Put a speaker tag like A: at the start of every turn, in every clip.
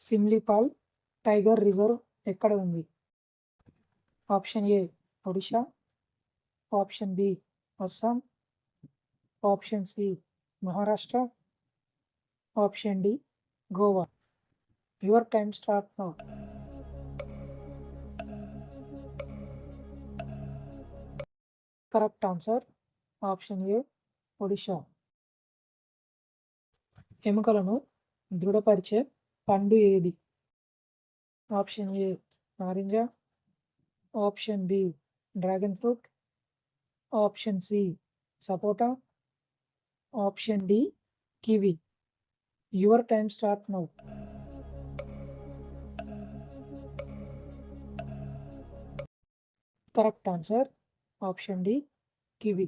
A: Simlipal tiger reserve ఎక్కడ ఉంది? Option A Odisha, option B Assam, option C Maharashtra, option D Goa. Your time start now. Correct answer option A Odisha. ఎముకలను దృఢపరిచే పండు ఏది? ఆప్షన్ ఏ నారింజ, option B dragon fruit, option C సపోటా, option D kiwi. Your time start now. Correct answer option D kiwi.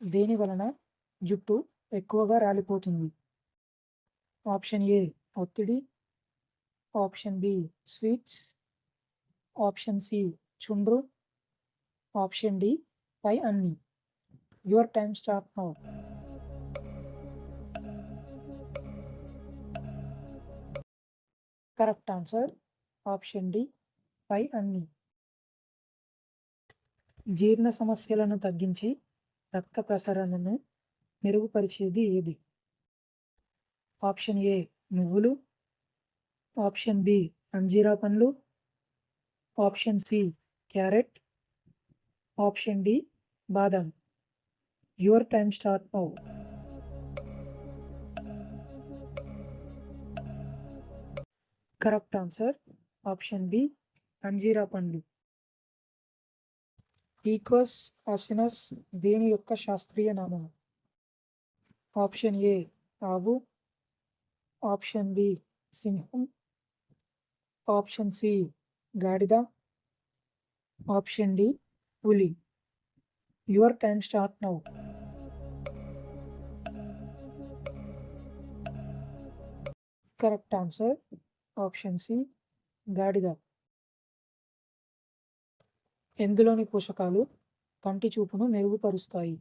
A: దేని వలన జుట్టు ఎక్కువగా రాలిపోతుంది? ఆప్షన్ ఏ ఒత్తిడి, option B sweets, option C చుండ్రు, ఆప్షన్ డి పై అన్ని. Your time start now. Correct answer option D పై అన్ని. జీర్ణ సమస్యలను తగ్గించి రక్త ప్రసరణను మెరుగుపరిచేది ఏది? ఆప్షన్ ఏ నువ్వులు, ఆప్షన్ బి అంజీరా పండ్లు, option C carrot, option D బాదం. Your time start now. Correct answer option B అంజీరా పండ్లు. ఈక్వస్ ఆసినస్ దేని యొక్క శాస్త్రీయ నామం? ఆప్షన్ ఏ ఆవు, ఆప్షన్ బి సింహం, ఆప్షన్ సి గాడిద, ఆప్షన్ డి పులి. Your time start now. Correct answer option C గాడిద. ఎందులోని పోషకాలు కంటి చూపును మెరుగుపరుస్తాయి?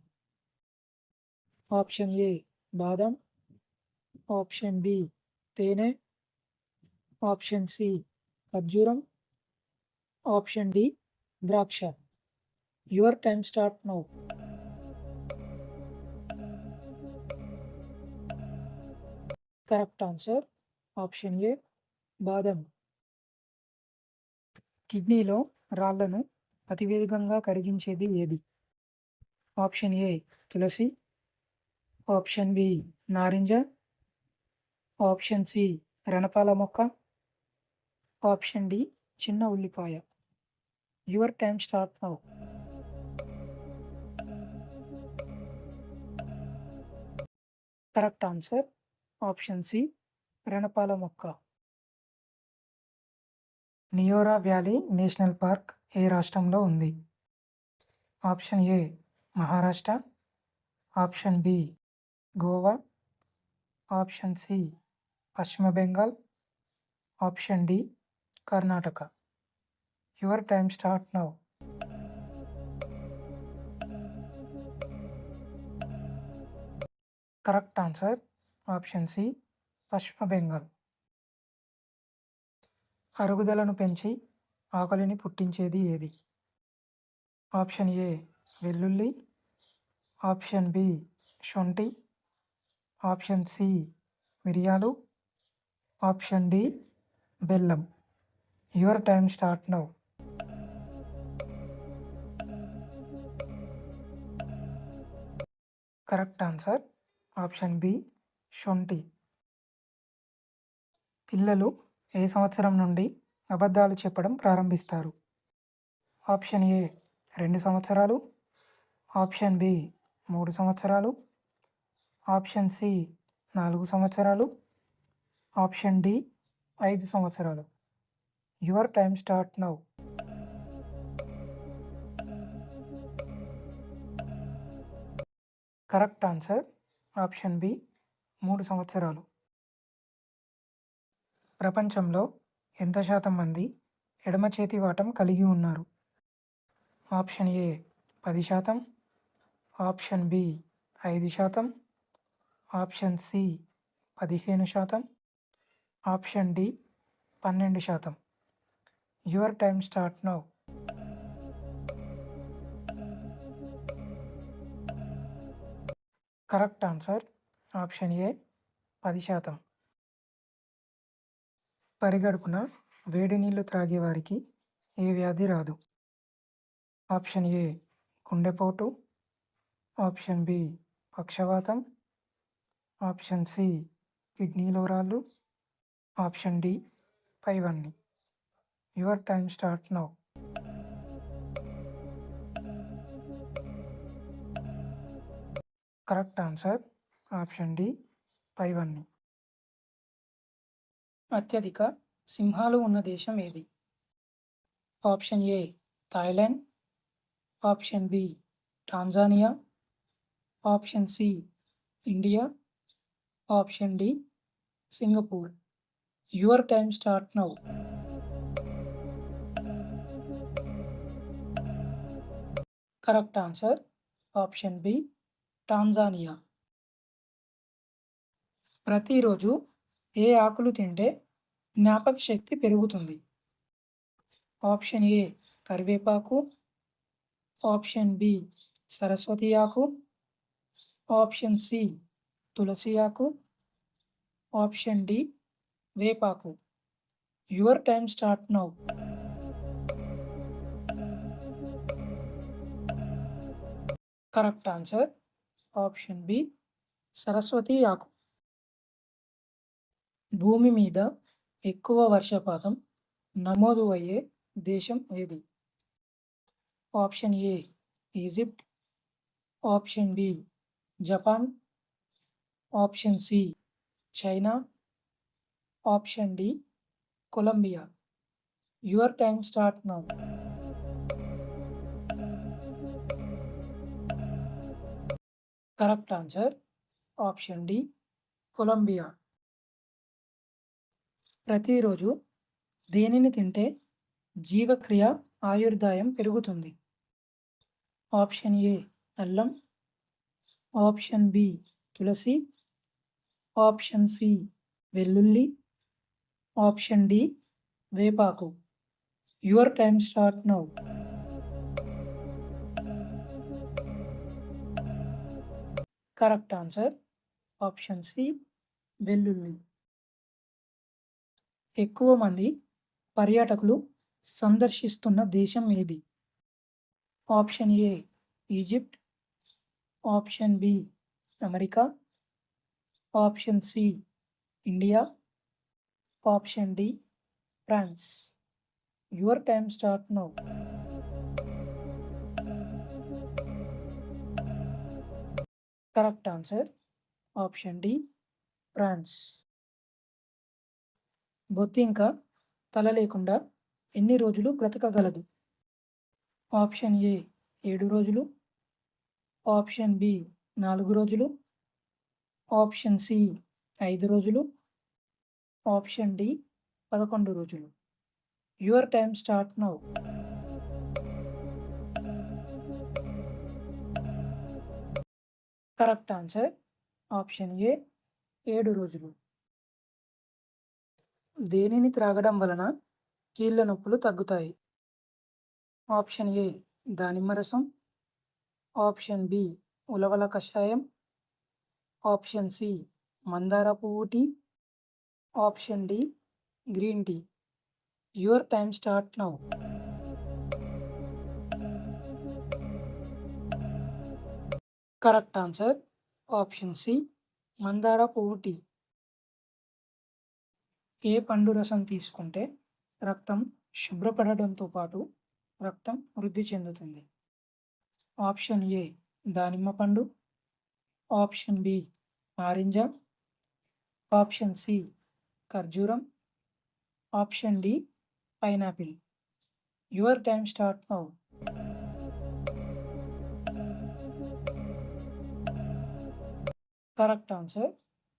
A: ఆప్షన్ ఏ బాదం, ఆప్షన్ బి తేనె, ఆప్షన్ సి ఖర్జూరం, ఆప్షన్ డి ద్రాక్ష. Your time start now. Correct answer option A బాదం. కిడ్నీలో రాళ్లను అతివేగంగా కరిగించేది ఏది? ఆప్షన్ ఏ తులసి, ఆప్షన్ బి నారింజ, ఆప్షన్ సి రణపాల మొక్క, ఆప్షన్ డి చిన్న ఉల్లిపాయ. Your time start now. Correct answer option C రణపాల మొక్క. నియోరా వ్యాలీ నేషనల్ పార్క్ ఏ రాష్ట్రంలో ఉంది? Option A Maharashtra, option B Goa, option C Paschim Bengal, option D Karnataka. Your time start now. Correct answer option C Paschim Bengal. అరుగుదలను పెంచి ఆకలిని పుట్టించేది ఏది? ఆప్షన్ ఏ వెల్లుల్లి, ఆప్షన్ బి శొంఠి, ఆప్షన్ సి మిరియాలు, ఆప్షన్ డి బెల్లం. Your time start now. Correct answer option B శొంఠి. పిల్లలు ఏ సంవత్సరం నుండి అబద్ధాలు చెప్పడం ప్రారంభిస్తారు? ఆప్షన్ ఏ 2 సంవత్సరాలు, ఆప్షన్ బి 3 సంవత్సరాలు, ఆప్షన్ సి 4 సంవత్సరాలు, ఆప్షన్ డి 5 సంవత్సరాలు. Your time start now. Correct answer option B 3 సంవత్సరాలు. ప్రపంచంలో ఎంత శాతం మంది ఎడమ చేతి వాటం కలిగి ఉన్నారు? Option A 10%, option B 5%, option C 15%, option D 12%. Your time start now. Correct answer option A 10%. పరిగడుపున వేడి నీళ్లు త్రాగేవారికి ఏ వ్యాధి రాదు? ఆప్షన్ ఏ గుండెపోటు, ఆప్షన్ బి పక్షవాతం, ఆప్షన్ సి కిడ్నీలో రాళ్ళు, ఆప్షన్ డి పైవన్నీ. Your time start now. Correct answer option D పైవన్నీ. అత్యధిక సింహాలు ఉన్న దేశం ఏది? Option A Thailand, option B Tanzania, option C India, option D Singapore. Your time start now. Correct answer option B Tanzania. ప్రతిరోజు ఏ ఆకులు తింటే జ్ఞాపక శక్తి పెరుగుతుంది? ఆప్షన్ ఏ కరివేపాకు, ఆప్షన్ బి సరస్వతి ఆకు, ఆప్షన్ సి తులసి ఆకు, ఆప్షన్ డి వేపాకు. Your time start now. Correct answer option B Saraswati ఆకు. భూమి మీద ఎక్కువ వర్షపాతం నమోదు అయ్యే దేశం ఏది? Option A Egypt, option B Japan, option C China, option D Colombia. Your time start now. Correct answer option D Colombia. ప్రతిరోజు దేనిని తింటే జీవక్రియ ఆయుర్దాయం పెరుగుతుంది? ఆప్షన్ ఏ అల్లం, ఆప్షన్ బి తులసి, ఆప్షన్ సి వెల్లుల్లి, ఆప్షన్ డి వేపాకు. Your time start now. Correct answer option C వెల్లుల్లి. ఎక్కువ మంది పర్యాటకులు సందర్శిస్తున్న దేశం ఏది? Option A Egypt, option B America, option C India, option D France. Your time start now. Correct answer option D France. బొద్దింక తల లేకుండా ఎన్ని రోజులు బ్రతకగలదు? ఆప్షన్ ఏ 7 రోజులు, ఆప్షన్ బి 4 రోజులు, ఆప్షన్ సి 5 రోజులు, ఆప్షన్ డి 11 రోజులు. Your time start now. Correct answer option ఏ 7 రోజులు. దేనిని త్రాగడం వలన కీళ్ళ నొప్పులు తగ్గుతాయి? ఆప్షన్ ఏ దానిమ్మ రసం, ఆప్షన్ బి ఉలవల కషాయం, ఆప్షన్ సి మందార పువ్వు tea, option D green tea. Your time start now. Correct answer option C మందార పువ్వు టీ. ఏ పండు రసం తీసుకుంటే రక్తం శుభ్రపడడంతో పాటు రక్తం వృద్ధి చెందుతుంది? ఆప్షన్ ఏ దానిమ్మ పండు, ఆప్షన్ బి నారింజ, ఆప్షన్ సి ఖర్జూరం, option D pineapple. Your time start now. Correct answer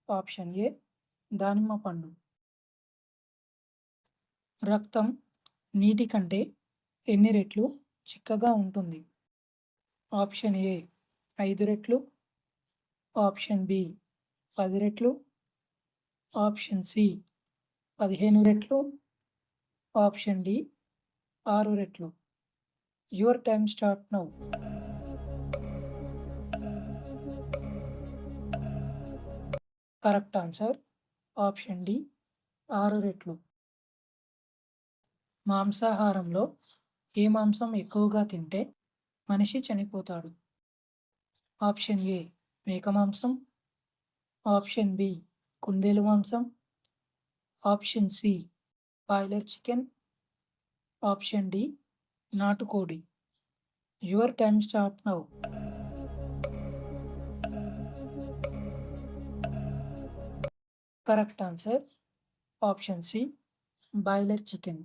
A: option A దానిమ్మ పండు. రక్తం నీటి కంటే ఎన్ని రెట్లు చిక్కగా ఉంటుంది? ఆప్షన్ ఏ 5 రెట్లు, ఆప్షన్ బి 10 రెట్లు, ఆప్షన్ సి 15 రెట్లు. ఆప్షన్ డి 6 రెట్లు. Your time start now. Correct answer option D 6 రెట్లు. మాంసాహారంలో ఏ మాంసం ఎక్కువగా తింటే మనిషి చనిపోతాడు? ఆప్షన్ ఏ మేక మాంసం. ఆప్షన్ బి కుందేలు మాంసం. Option C boiler chicken. Option D నాటుకోడి. Your time start now. Correct answer option C boiler chicken.